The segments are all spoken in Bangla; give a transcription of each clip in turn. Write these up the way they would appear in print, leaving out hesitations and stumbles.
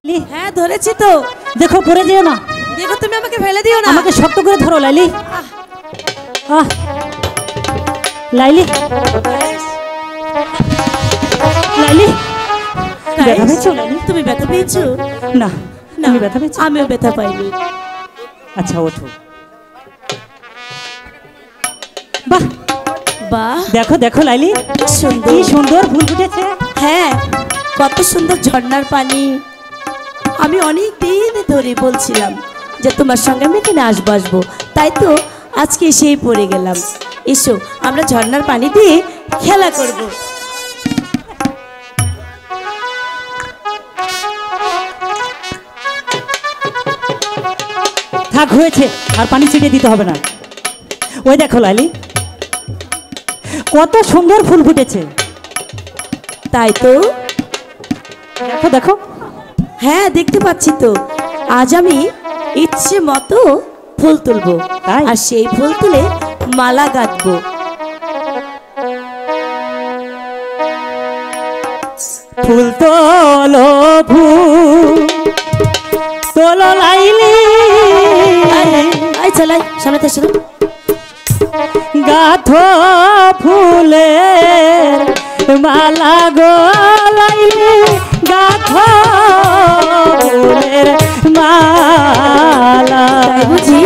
হ্যাঁ ধরেছি তো। দেখো পড়ে যেও না। দেখো তুমি আমাকে ফেলে দিও না। আমাকে শক্ত করে ধরো লাইলি। লাইলি লাইলি ব্যথা পেয়েছো? লাইলি তুমি ব্যথা পেয়েছো? না না আমি ব্যথা পেয়েছি। আমিও ব্যথা পাইনি। আচ্ছা ওঠো। বাহ বাহ দেখো দেখো লাইলি কি সুন্দর ফুল ফুটেছে। হ্যাঁ কত সুন্দর ঝর্ণার পানি। আমি অনেক দিন ধরে বলছিলাম যে তোমার সঙ্গে আমি এখানে আসবো, তাই তো আজকে এসেই পড়ে গেলাম। এসো আমরা ঝর্ণার পানি দিয়ে খেলা করব। থাক হয়েছে, আর পানি ছিটিয়ে দিতে হবে না। ওই দেখো লাইলি কত সুন্দর ফুল ফুটেছে। তাই তো দেখো দেখো। হ্যাঁ দেখতে পাচ্ছি তো। আজ আমি ইচ্ছে মতো ফুল তুলবো, আর সেই ফুল তুলে মালা গাঁথবো। ফুল তোলো ফুল তোলো লাইলি চলাই সামনে এসো। গাঁথো ফুলের মালা গো লাইলি গাঁথো ফুলের মালা। বুঝি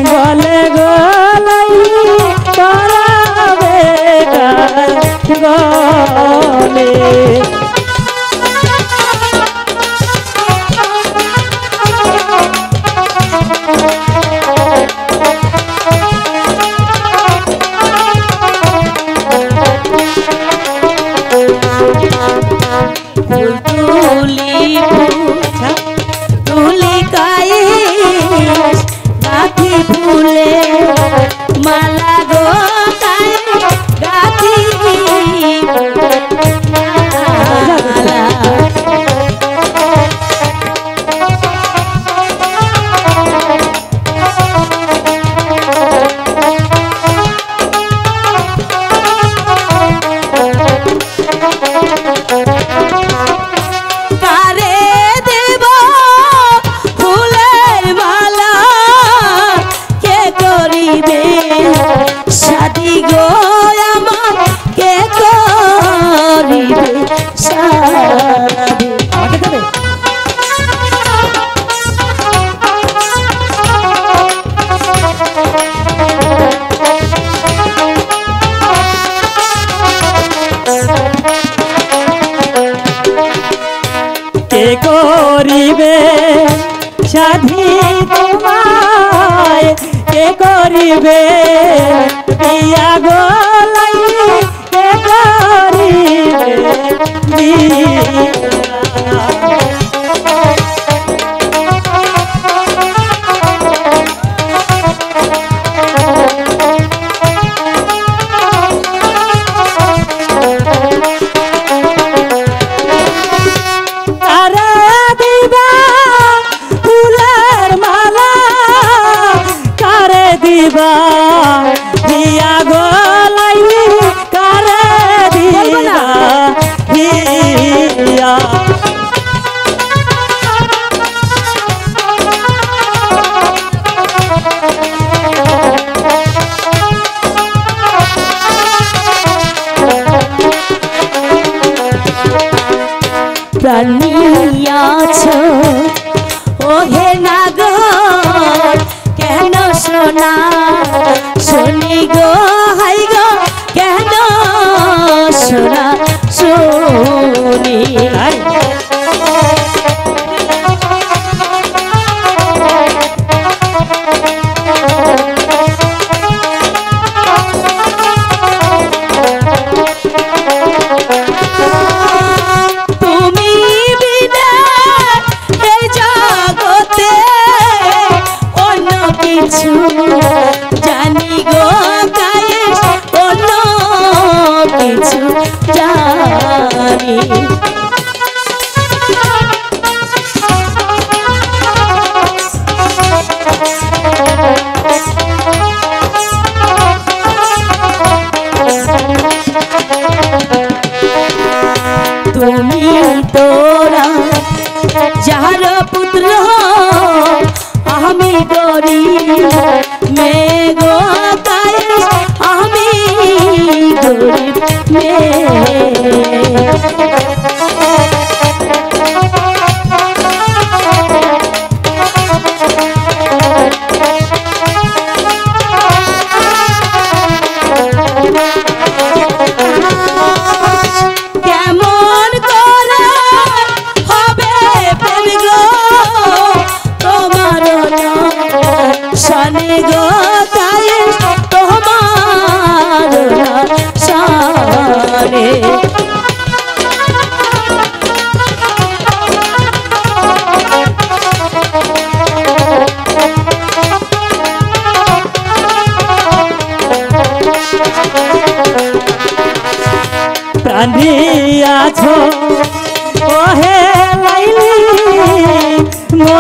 গলে গলাই করাবে গলে। তুলি গায়ে গাঁথি ফুলে মালা গো গাঁথি মালা। শাদি গো আমার কে করিবে শাদি। আমাকে দেবে? কে করিবে শাদি তোমায় কে করিবে বিয়া গো লাইলি কে করিবে বিয়া। দিয়া গো লাইলি কারে দিবা হিয়া। প্রাণিয়াছ ওহে নাগর কেন শোনা শুনি গো হাই গো কেন শোনা শুনি। তুমি বিনা এই জগতে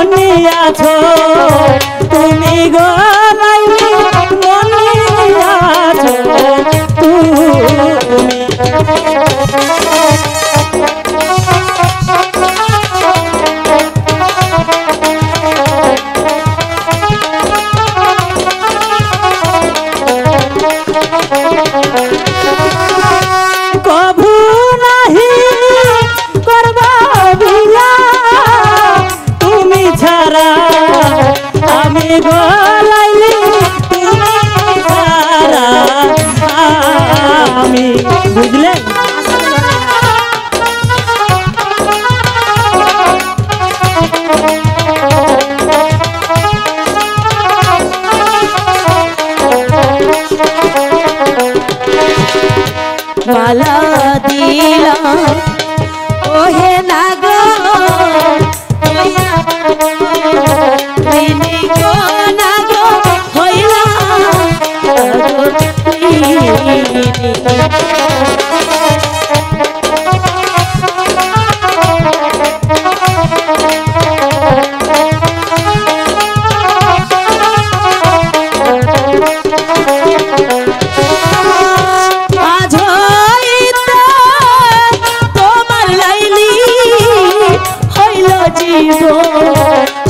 মন নিয়াছো তুমি গো লাইলি মন নিয়াছো তুমি কভু নাহি করবা বিয়া তুমি ছাড়া আমি গলাইলি তুমি ছাড়া আমি বুঝলে মালা দিলাম ওহে না গো হইনি গো না গো হইলা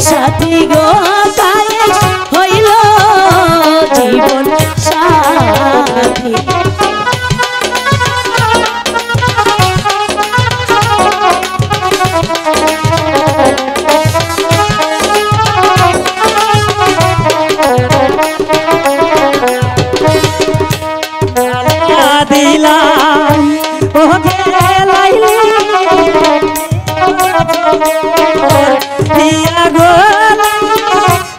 সাথী গো কায়ে হইল জীবন সাথী দিলাম ওকে লাইলি দিয়া গো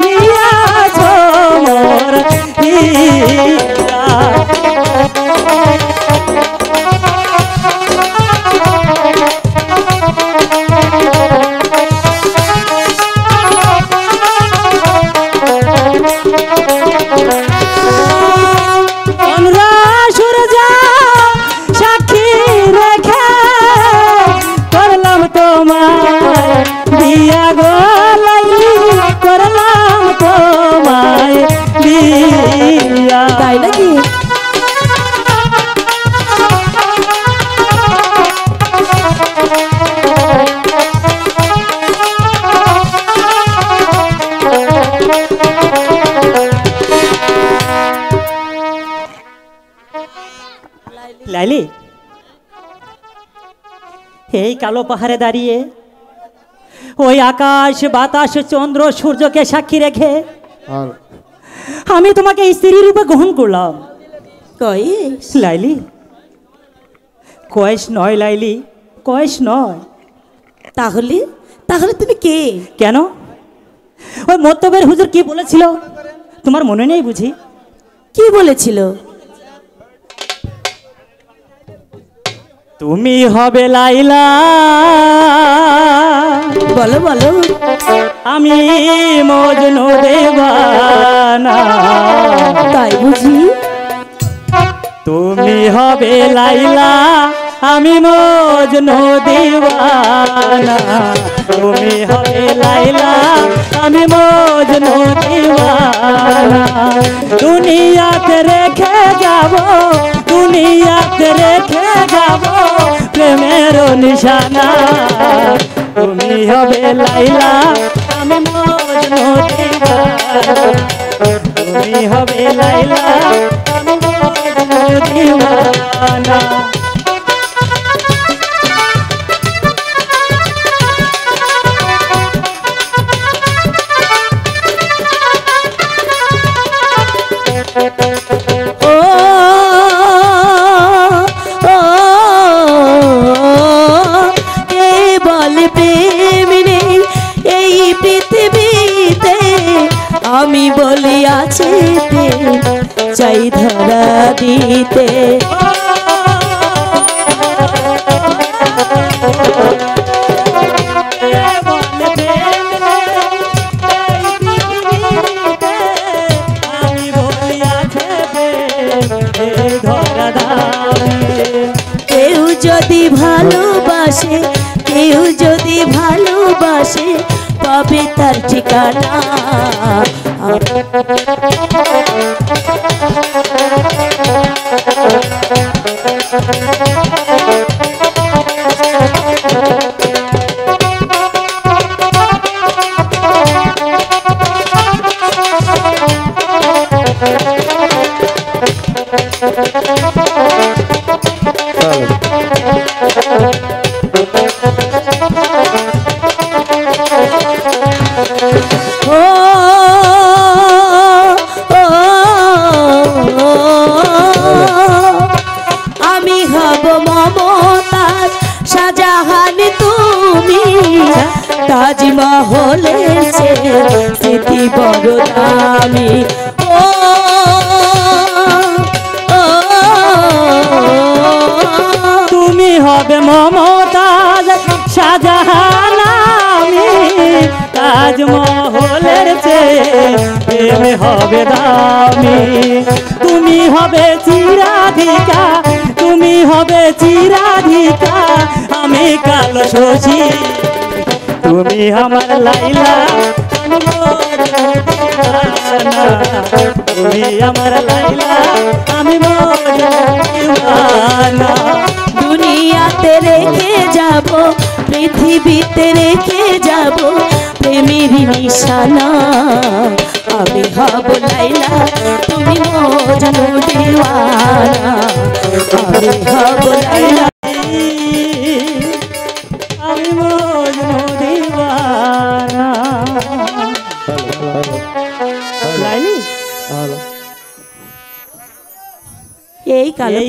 দিয়া ঝোমর দিয়া সাক্ষী রেখে করলাম তোমায় দিয়া গো লাইলি করলাম তোমায় দিয়া তাই নাকি লাইলি এই কালো পাহাড়ে দাঁড়িয়ে ওই আকাশ বাতাস চন্দ্র সূর্যকে সাক্ষী রেখে আর আমি তোমাকে স্ত্রী রূপে গ্রহণ করলাম কইস লাইলি কয়েস নয় লাইলি কয়েস নয় তাহলে তাহলে তুমি কে কেন ওই মত্তবের হুজুর কি বলেছিল তোমার মনে নেই বুঝি কি বলেছিল তুমি হবে লাইলা বলো বলো আমি মজনু দেওয়ানা তাই বুঝি তুমি হবে লাইলা আমি মজনু দেওয়ানা তুমি হবে লাইলা আমি মজনু দেওয়ানা দুনিয়াতে রেখে যাব দুনিয়াতে রেখে যাব প্রেমের নিশানা তুমি হবে লাইলা আমি মজনু দেওয়ানা তুমি হবে লাইলা আমি মজনু দেওয়ানা আমি বলিয়াছি চাই ধরা দিতে কেউ যদি ভালোবাসে কেউ যদি ভালোবাসে পাবে তার ঠিকানা। আমি হব মমতাজ শাহজাহান, তুমি তাজমহলের চেয়ে স্মৃতি বড় দামি। তুমি হবে মমতাজ শাহজাহান, আমি তাজমহলের চেয়ে হবে দামি। তুমি হবে চিরাধিকা, তুমি হবে চিরাধিকা, আমি কালো শশী। তুমি আমার লাইলা, আমি মজনু দিওয়ানা। তুমি আমার লাইলা, আমি মজনু দিওয়ানা। দুনিয়াতে রেখে যাব, পৃথিবীতে রেখে যাব প্রেমের নিশানা। আমি হব লাইলা, তুমি মজনু দিওয়ানা। আমি হব লাইলা, আমি মজনু দিওয়ানা। লাইলি এই কালো